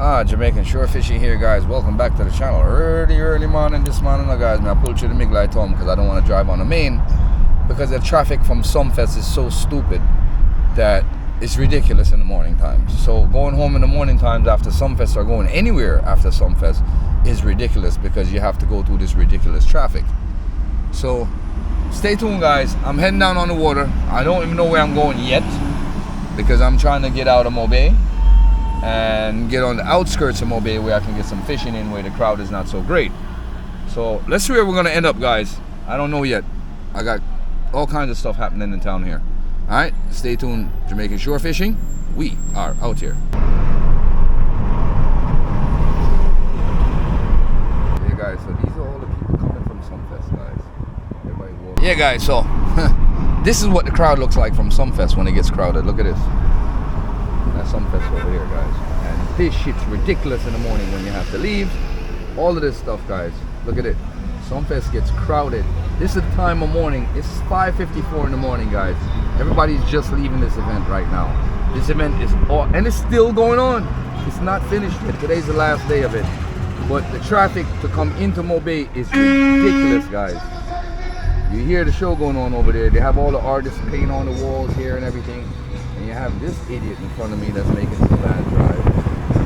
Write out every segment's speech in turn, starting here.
Jamaican shore fishing here, guys. Welcome back to the channel. Early morning this morning, guys. I pulled through the Miglite home because I don't want to drive on the main because the traffic from SunFest is so stupid that it's ridiculous in the morning times. So going home in the morning times after SunFest or going anywhere after SunFest is ridiculous because you have to go through this ridiculous traffic. So stay tuned, guys. I'm heading down on the water. I don't even know where I'm going yet because I'm trying to get out of Mobay and get on the outskirts of Mobay where I can get some fishing in where the crowd is not so great. So let's see where we're gonna end up, guys. I don't know yet. I got all kinds of stuff happening in town here. All right, stay tuned. Jamaican shore fishing. We are out here. Yeah, guys. So these are all the people coming from SunFest, guys. Everybody walking. Yeah, guys. So this is what the crowd looks like from SunFest when it gets crowded. Look at this. That's SunFest over here, guys. And this shit's ridiculous in the morning when you have to leave. All of this stuff, guys. Look at it. SunFest gets crowded. This is the time of morning. It's 5:54 in the morning, guys. Everybody's just leaving this event right now. This event is all, and it's still going on. It's not finished yet. Today's the last day of it. But the traffic to come into Mobay is ridiculous, guys. You hear the show going on over there. They have all the artists paint on the walls here and everything. And you have this idiot in front of me that's making some bad drive.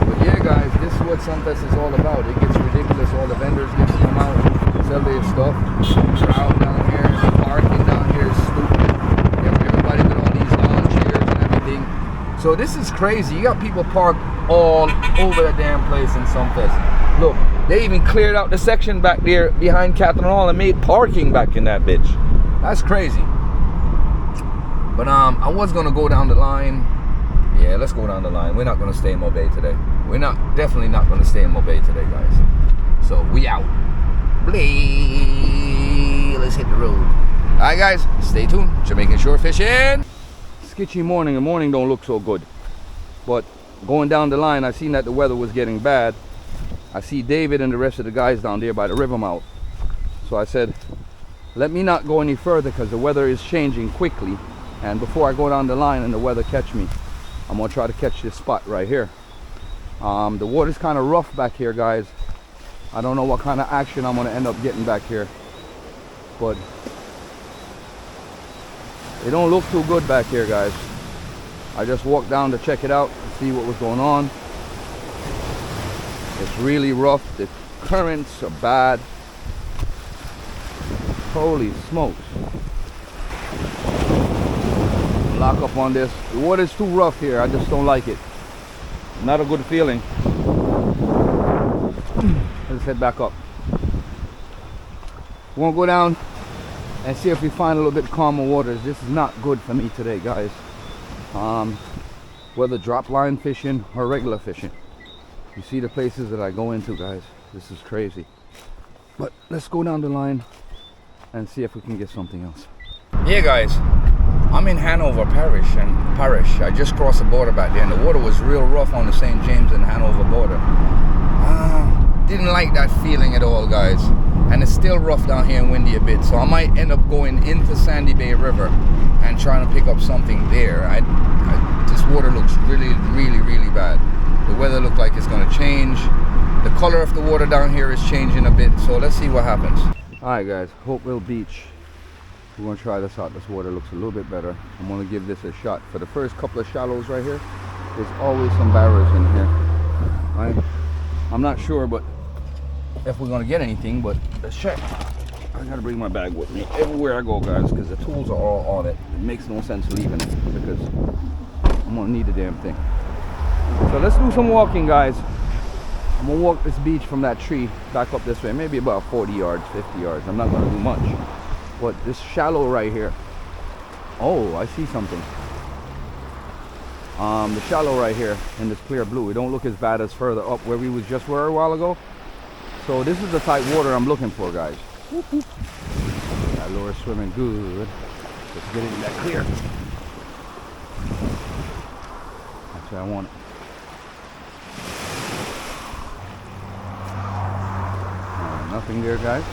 But yeah, guys, this is what SunFest is all about. It gets ridiculous. All the vendors get to come out, sell their stuff. Crowd down here, the parking down here is stupid. You have everybody with all these lawn chairs and everything. So this is crazy. You got people parked all over the damn place in SunFest. Look, they even cleared out the section back there behind Catherine Hall and made parking back in that bitch. That's crazy. But I was gonna go down the line. Yeah, let's go down the line. We're not gonna stay in Mobay today. Definitely not gonna stay in Mobay today, guys. So we out. Let's hit the road. All right, guys, stay tuned. Jamaican shore fishing. Sketchy morning. The morning don't look so good. But going down the line, I seen that the weather was getting bad. I see David and the rest of the guys down there by the river mouth. So I said, let me not go any further because the weather is changing quickly. And before I go down the line and the weather catch me, I'm gonna try to catch this spot right here. The water's kind of rough back here, guys. I don't know what kind of action I'm gonna end up getting back here, but it don't look too good back here, guys. I just walked down to check it out to see what was going on. It's really rough. The currents are bad. Holy smokes. Lock up on this. The water's too rough here. I just don't like it. Not a good feeling. Let's head back up. We're gonna go down and see if we find a little bit calmer waters. This is not good for me today, guys. Whether drop line fishing or regular fishing. You see the places that I go into, guys. This is crazy. But let's go down the line and see if we can get something else. Yeah, guys. I'm in Hanover Parish. I just crossed the border back there and the water was real rough on the St. James and Hanover border. Didn't like that feeling at all, guys. And it's still rough down here and windy a bit. So I might end up going into Sandy Bay River and trying to pick up something there. This water looks really, really, really bad. The weather looks like it's gonna change. The color of the water down here is changing a bit. So let's see what happens. All right, guys, Hopeville Beach. We're gonna try this out. This water looks a little bit better. I'm gonna give this a shot. For the first couple of shallows right here, there's always some barrows in here. I'm not sure, but if we're gonna get anything, but let's check. I gotta bring my bag with me everywhere I go, guys, because the tools are all on it. It makes no sense leaving it because I'm gonna need the damn thing. So let's do some walking, guys. I'm gonna walk this beach from that tree back up this way, maybe about 40 yards, 50 yards. I'm not gonna do much. But this shallow right here, oh, I see something. The shallow right here in this clear blue, it don't look as bad as further up where we were a while ago. So this is the type of water I'm looking for, guys. Whoop, whoop. That lure is swimming good. Let's get into that clear. That's where I want it. Nothing there, guys.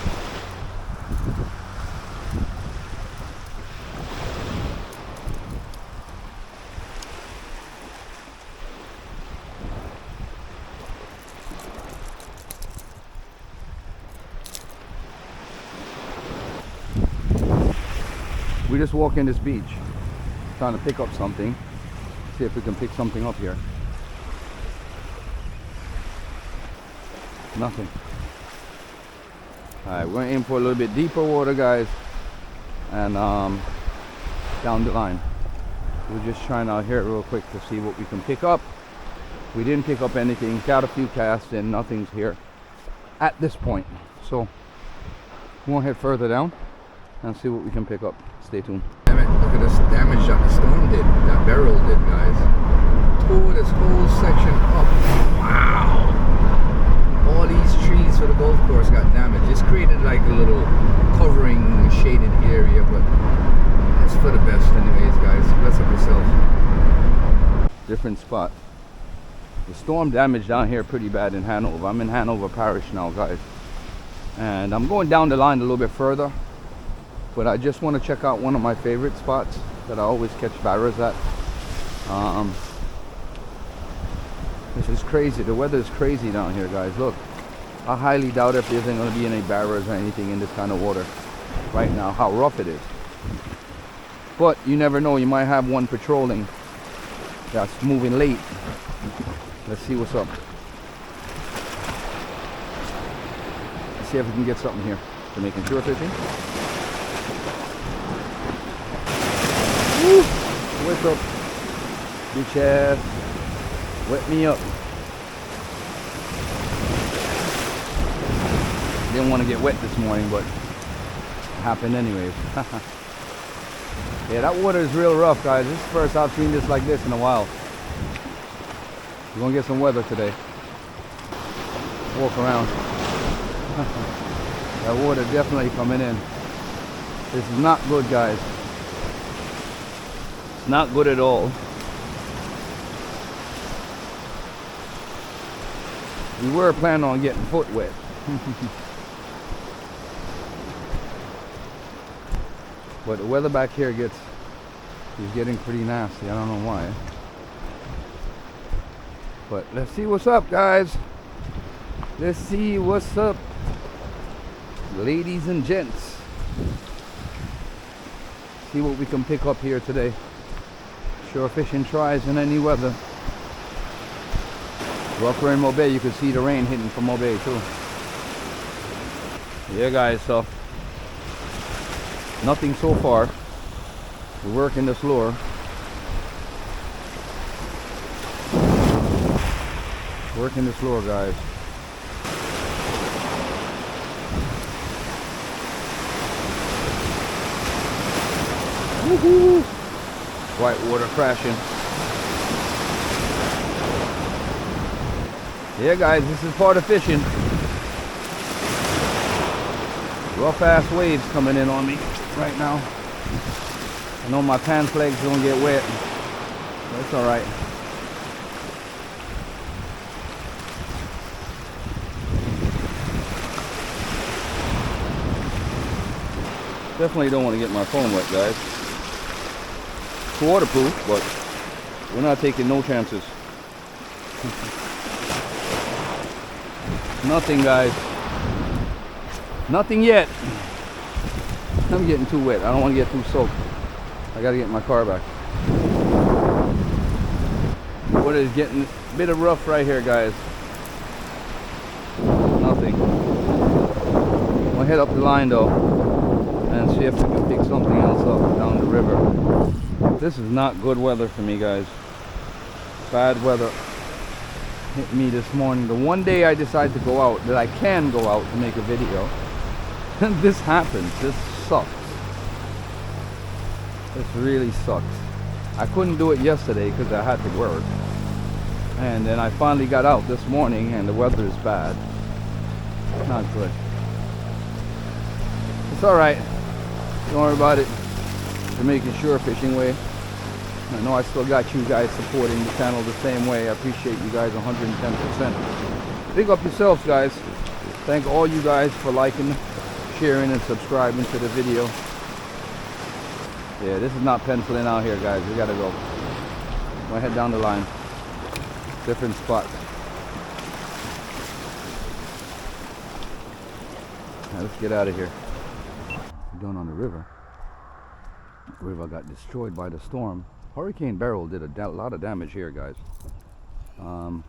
We just walk in this beach, trying to pick up something. See if we can pick something up here. Nothing. Alright, we're in for a little bit deeper water, guys. And down the line. We're just trying out here real quick to see what we can pick up. We didn't pick up anything. Got a few casts and nothing's here at this point. So we'll head further down and see what we can pick up. Stay tuned. Damn it, look at this damage that the storm did, that Beryl did, guys. Tore this whole section up. Wow! All these trees for the golf course got damaged. It's created like a little covering shaded area, but that's for the best anyways, guys. Bless up yourself. Different spot. The storm damage down here pretty bad in Hanover. I'm in Hanover Parish now, guys. And I'm going down the line a little bit further. But I just want to check out one of my favorite spots that I always catch barras at. This is crazy. The weather is crazy down here, guys. Look, I highly doubt if there's going to be any barras or anything in this kind of water right now, how rough it is. But you never know, you might have one patrolling that's moving late. Let's see what's up. Let's see if we can get something here. Jamaican shore fishing. Woo! What's up? Bitch ass. Wet me up. Didn't want to get wet this morning, but it happened anyways. Yeah, that water is real rough, guys. This is the first I've seen this like this in a while. We're gonna get some weather today. Walk around. That water definitely coming in. This is not good, guys. It's not good at all. We were planning on getting foot wet. But the weather back here is getting pretty nasty. I don't know why. But let's see what's up, guys. Let's see what's up, ladies and gents. See what we can pick up here today. Shore fishing tries in any weather. Rougher in Mobay, you can see the rain hitting from Mobay too. Yeah, guys, so nothing so far. We're working this lure. Working this lure, guys. Woohoo! White water crashing. Yeah, guys, this is part of fishing. Rough ass waves coming in on me right now. I know my pants legs don't get wet, but it's all right. Definitely don't want to get my phone wet, guys. It's waterproof, but we're not taking no chances. Nothing, guys. Nothing yet. I'm getting too wet. I don't want to get too soaked. I gotta get my car back. Water is getting a bit of rough right here, guys. Nothing. We'll head up the line though and see if we can pick something else up down the river. This is not good weather for me, guys. Bad weather hit me this morning. The one day I decide to go out, that I can go out to make a video, and this happens. This sucks. This really sucks. I couldn't do it yesterday because I had to work, and then I finally got out this morning and the weather is bad. Not good. It's alright. Don't worry about it. Jamaican shore fishing way. I know I still got you guys supporting the channel the same way. I appreciate you guys 110%. Big up yourselves, guys. Thank all you guys for liking, sharing, and subscribing to the video. Yeah, this is not penciling out here, guys. We gotta go. We'll head down the line. Different spots. Now let's get out of here. We're going on the river. River got destroyed by the storm. Hurricane Beryl did a lot of damage here, guys. I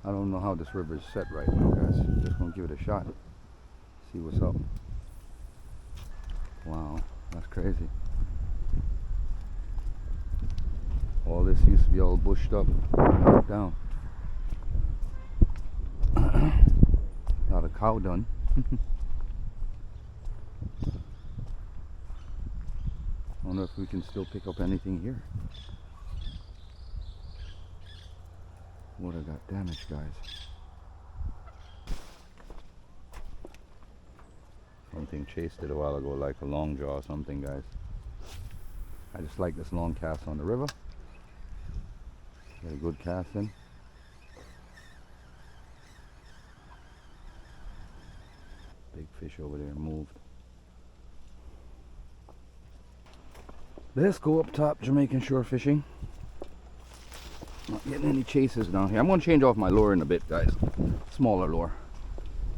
don't know how this river is set right now, guys. Just gonna give it a shot. See what's up. Wow, that's crazy. All this used to be all bushed up, knocked down. A lot of cow dung. I wonder if we can still pick up anything here. What I got damaged, guys. Something chased it a while ago, like a long jaw or something, guys. I just like this long cast on the river. Get a good cast in. Big fish over there moved. Let's go up top, Jamaican shore fishing. Not getting any chases down here. I'm going to change off my lure in a bit, guys. Smaller lure.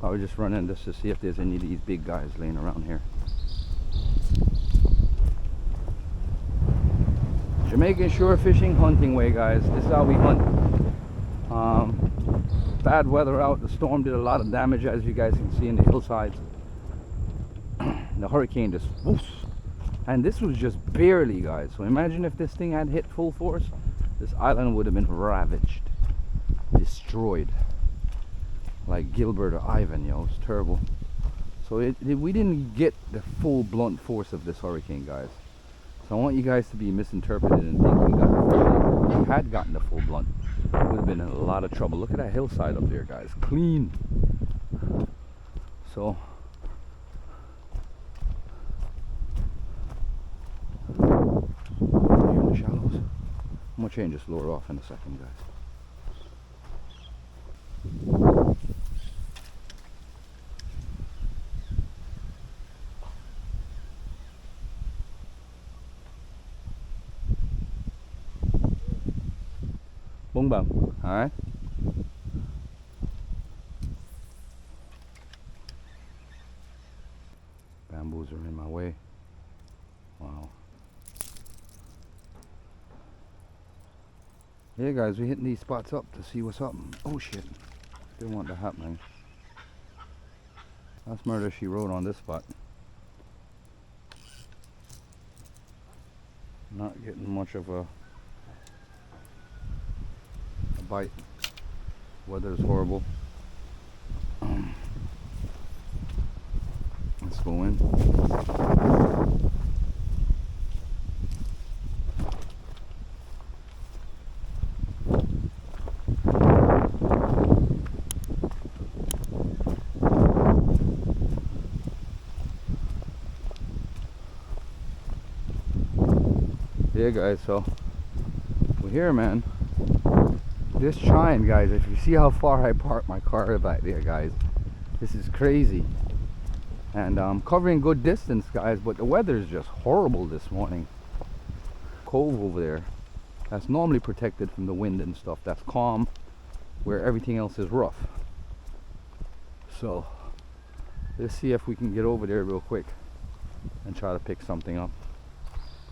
I would just run in just to see if there's any of these big guys laying around here. Jamaican shore fishing hunting way, guys. This is how we hunt. Bad weather out. The storm did a lot of damage, as you guys can see in the hillsides. The hurricane just whoosh. And this was just barely, guys. So imagine if this thing had hit full force. This island would have been ravaged, destroyed, like Gilbert or Ivan, yo. It's terrible. So we didn't get the full blunt force of this hurricane, guys. So I want you guys to be misinterpreted and think we got the full. If we had gotten the full blunt, we would have been in a lot of trouble. Look at that hillside up there, guys. Clean. So here in the shallows. I'm gonna change this lure off in a second, guys. Boom bum, alright? Bamboos are in my way. Wow. Yeah, guys, we're hitting these spots up to see what's up. Oh shit, didn't want that happening. That's Murder She Wrote on this spot. Not getting much of a bite. Weather's horrible. Let's go in. Yeah, guys, so we're here, man. This chine, guys, if you see how far I parked my car back there, guys, this is crazy. And I'm covering good distance, guys, but the weather is just horrible this morning. Cove over there, that's normally protected from the wind and stuff, that's calm, where everything else is rough. So let's see if we can get over there real quick and try to pick something up.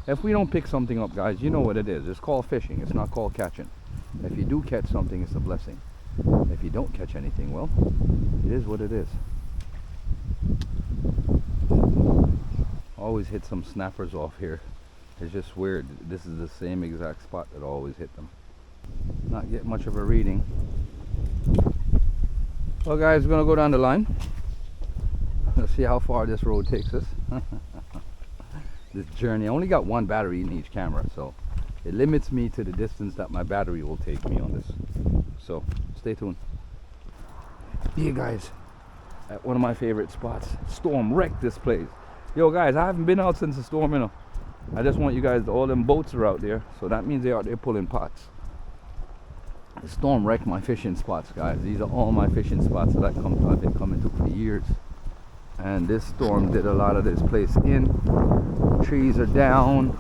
If we don't pick something up, guys, you know what it is. It's called fishing. It's not called catching. If you do catch something, it's a blessing. If you don't catch anything, well, it is what it is. Always hit some snappers off here. It's just weird. This is the same exact spot that I always hit them. Not get much of a reading. Well, guys, we're gonna go down the line. Let's see how far this road takes us. This journey. I only got one battery in each camera, so it limits me to the distance that my battery will take me on this. So stay tuned. Yeah, guys, at one of my favorite spots. Storm wrecked this place. Yo, guys, I haven't been out since the storm, you know. I just want you guys to, all them boats are out there, so that means they're out there pulling pots. The storm wrecked my fishing spots, guys. These are all my fishing spots that I've been coming to for years. And this storm did a lot of this place in. Trees are down.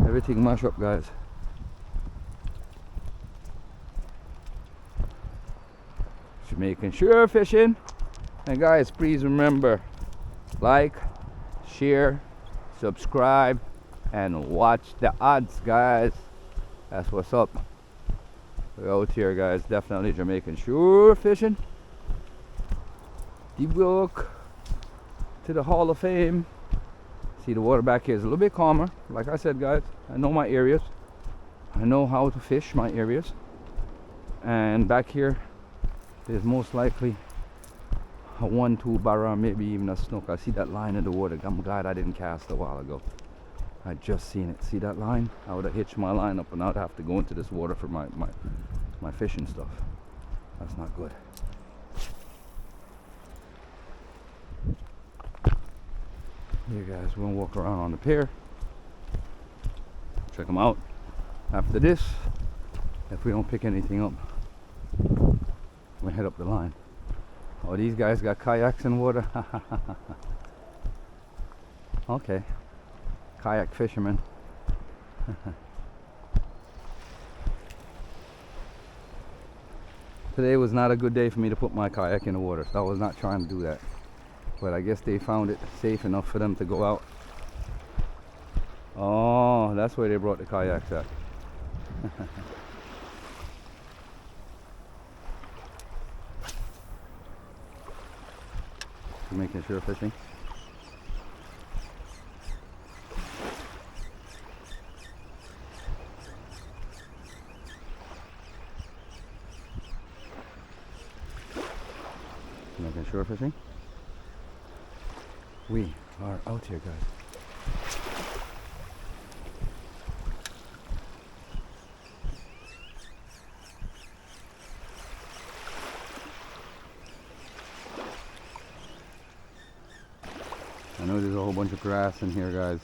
Everything mashed up, guys. Jamaican shore fishing. And guys, please remember, like, share, subscribe, and watch the odds, guys. That's what's up. We're out here, guys. Definitely Jamaican shore fishing. Deep walk to the Hall of Fame. See, the water back here is a little bit calmer. Like I said, guys, I know my areas. I know how to fish my areas. And back here, there's most likely a 1-2 barra, maybe even a snook. I see that line in the water. I'm glad I didn't cast a while ago. I just seen it. See that line? I would have hitched my line up and I'd have to go into this water for my fishing stuff. That's not good. Here, guys, we're gonna walk around on the pier. Check them out. After this, if we don't pick anything up, we'll head up the line. Oh, these guys got kayaks in water. Okay. Kayak fishermen. Today was not a good day for me to put my kayak in the water, so I was not trying to do that. But I guess they found it safe enough for them to go out. Oh, that's where they brought the kayaks at. Making sure fishing. Making sure fishing. We are out here, guys. I know there's a whole bunch of grass in here, guys.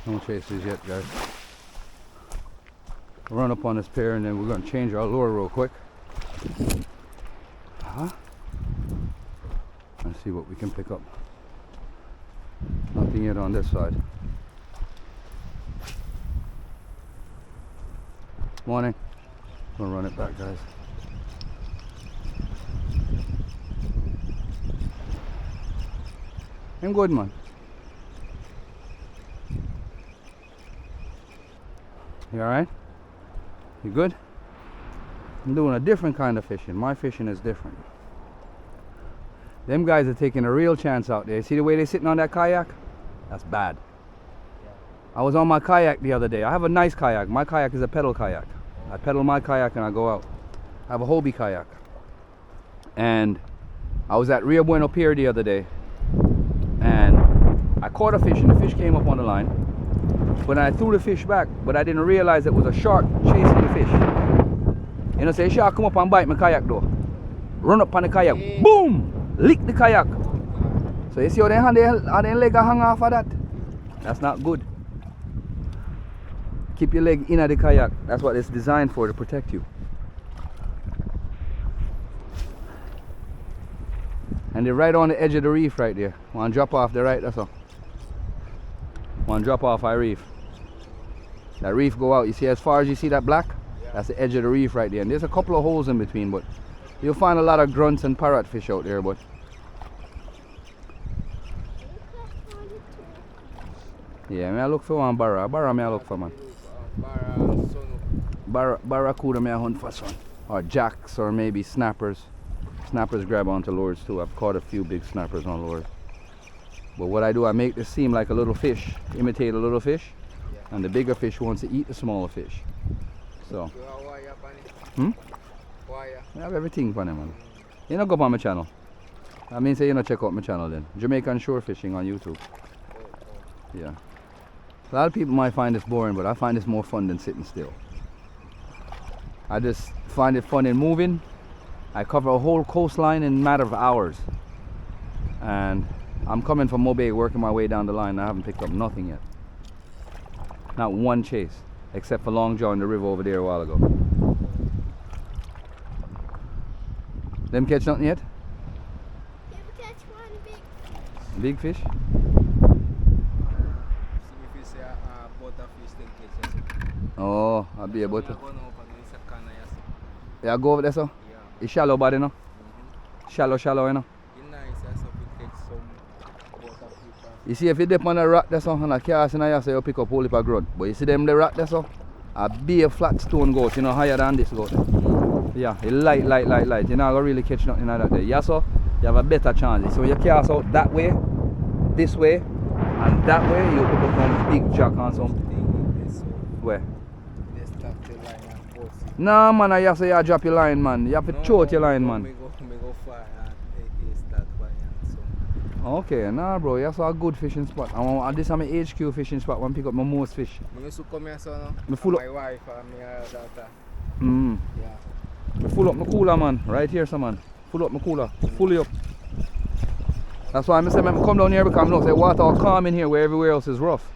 No chasers yet, guys. We'll run up on this pier and then we're going to change our lure real quick. And see what we can pick up. Nothing yet on this side. Morning. We'll run it back, guys. I'm good, man. You alright? You good? I'm doing a different kind of fishing. My fishing is different. Them guys are taking a real chance out there. See the way they're sitting on that kayak? That's bad. I was on my kayak the other day. I have a nice kayak. My kayak is a pedal kayak. I pedal my kayak and I go out. I have a Hobie kayak. And I was at Rio Bueno Pier the other day. And I caught a fish and the fish came up on the line. But I threw the fish back, but I didn't realize it was a shark chasing the fish. You know, say a shark come up and bite my kayak though. Run up on the kayak, boom! Lick the kayak. So you see how their leg hang off of that? That's not good. Keep your leg in the kayak. That's what it's designed for, to protect you. And they're right on the edge of the reef right there. One drop off the right, that's all. One drop off our reef. That reef go out. You see, as far as you see that black, that's the edge of the reef right there. And there's a couple of holes in between, but you'll find a lot of grunts and parrotfish out there. But yeah, may I look for one barra. Barra may I look for, man. Barracuda may I hunt for, son. Or jacks, or maybe snappers. Snappers grab onto lures too. I've caught a few big snappers on lures. But what I do, I make this seem like a little fish, imitate a little fish, and the bigger fish wants to eat the smaller fish. So, I have everything for them, man. You know, go on my channel. I mean, say you know, check out my channel then. Jamaican shore fishing on YouTube. Yeah. A lot of people might find this boring, but I find this more fun than sitting still. I just find it fun in moving. I cover a whole coastline in a matter of hours. And I'm coming from Mobay, working my way down the line. I haven't picked up nothing yet. Not one chase, except for Long Jaw in the river over there a while ago. Them catch nothing yet? Yeah, we catch one Big big fish. fish? If you say butterfish, then catch it. Oh, I'll be a butter. Go now, but it's a can of yes. Yeah, go over there, so. Yeah. It's shallow body, you know? Shallow, you know? It's nice, so we catch some butterfish. You see, if you dip on a rock there, so, and a cast in a so you pick up whole heap of grunt. But you see them the rock there, so, a big flat stone goat, you know, higher than this goat. Yeah, it light. You're not gonna really catch nothing like that there. Yeah, so you have a better chance. So you cast out that way, this way, and that way, you pick up some big jack and some. Where? Nah, man, you have to you drop your line, man. You have to throw out your line, man. Me go far and start flying. So. Okay, nah, bro, you have to have a good fishing spot. And this is my HQ fishing spot when I pick up my most fish. I used to come here, so no. Me full up. My wife and my daughter. Yeah. Yeah. Me full up my cooler, man. Right here, so, man. Full up my cooler. Fully up. That's why I say, man, come down here because I know say water all calm in here where everywhere else is rough.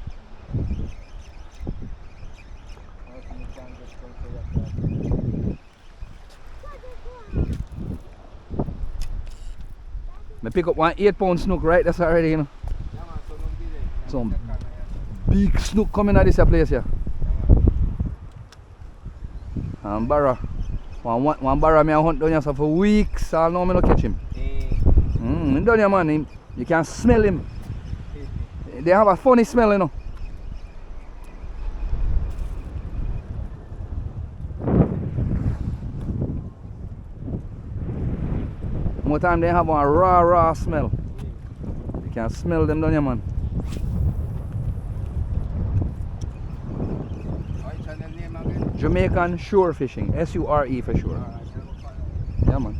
I pick up one 8-pound snook, right? That's already, you know. Yeah, man, so don't be there. Some big snook coming out of this place here. And barra. One barra me I hunt down here so for weeks. I know me not catch him. Down here, man, you can smell him. They have a funny smell, you know. More time they have a raw smell. You can smell them down here, man. What's your name again? Jamaican shore fishing. S-U-R-E for sure. Yeah, man.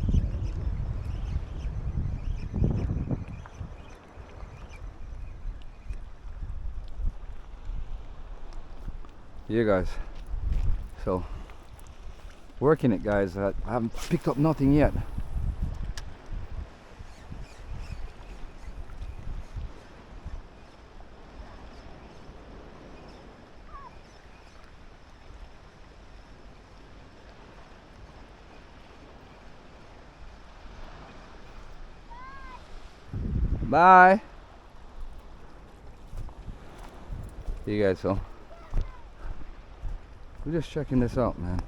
Yeah, guys. So, working it, guys. I haven't picked up nothing yet. Bye. You guys, so we're just checking this out, man.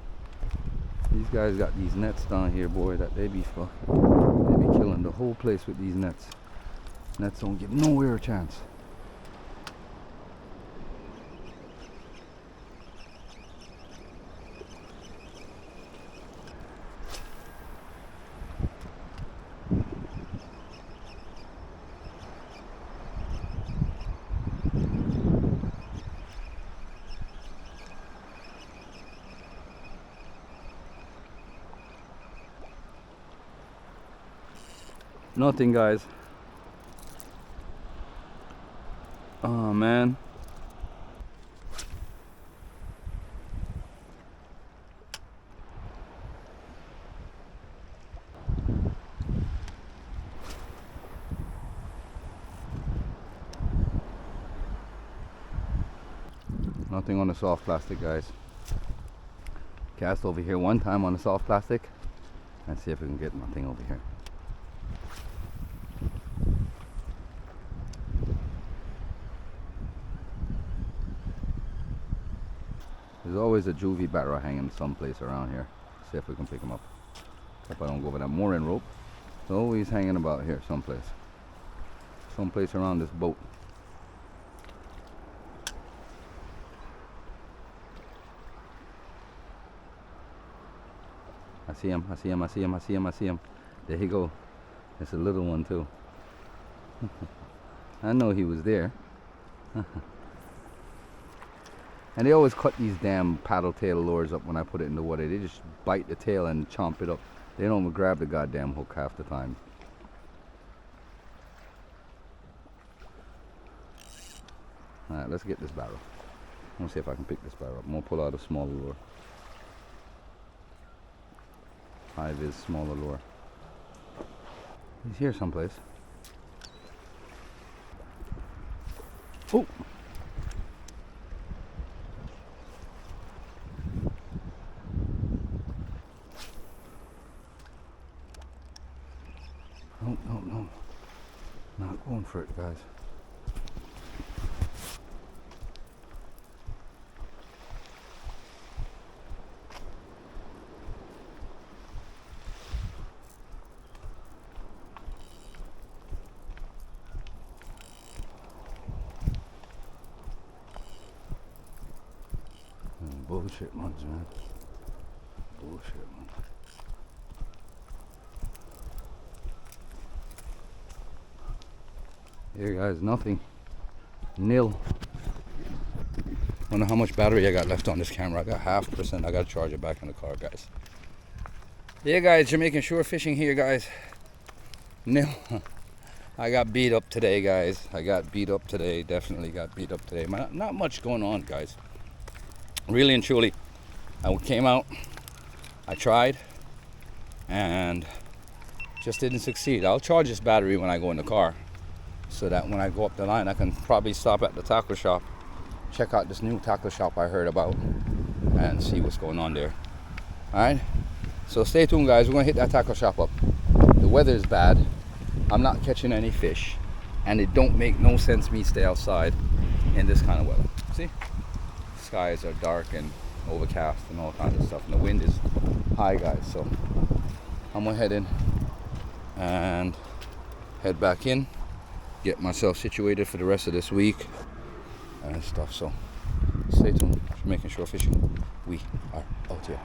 These guys got these nets down here, boy, that they be killing the whole place with these nets. Nets don't give nowhere a chance. Nothing, guys. Oh man. Nothing on the soft plastic, guys. Cast over here one time on the soft plastic and see if we can get nothing over here. There's always a juvie barra hanging someplace around here. See if we can pick him up. Hope I don't go over that mooring rope. It's always hanging about here someplace. Someplace around this boat. I see him, I see him, I see him, I see him, I see him. There he go. It's a little one too. I know he was there. And they always cut these damn paddle tail lures up when I put it in the water. They just bite the tail and chomp it up. They don't even grab the goddamn hook half the time. Alright, let's get this barrel. Let's see if I can pick this barrel up. I'm gonna pull out a smaller lure. High vis smaller lure. He's here someplace. Oh. No, no, no. Not going for it, guys. Bullshit ones, man. Bullshit ones. Here, guys, nothing. Nil. Wonder how much battery I got left on this camera. I got 0.5%. I gotta charge it back in the car, guys. Yeah, guys, Jamaican shore fishing here, guys. Nil. I got beat up today, guys. I got beat up today. Definitely got beat up today. Not much going on, guys. Really and truly, I came out, I tried, and just didn't succeed. I'll charge this battery when I go in the car, so that when I go up the line, I can probably stop at the tackle shop, check out this new tackle shop I heard about, and see what's going on there. All right, so stay tuned, guys. We're gonna hit that tackle shop up. The weather is bad. I'm not catching any fish, and it don't make no sense me stay outside in this kind of weather. See? Skies are dark and overcast and all kinds of stuff, and the wind is high, guys. So I'm gonna head in and head back in, get myself situated for the rest of this week and stuff. So stay tuned. Jamaican shore fishing. We are out here.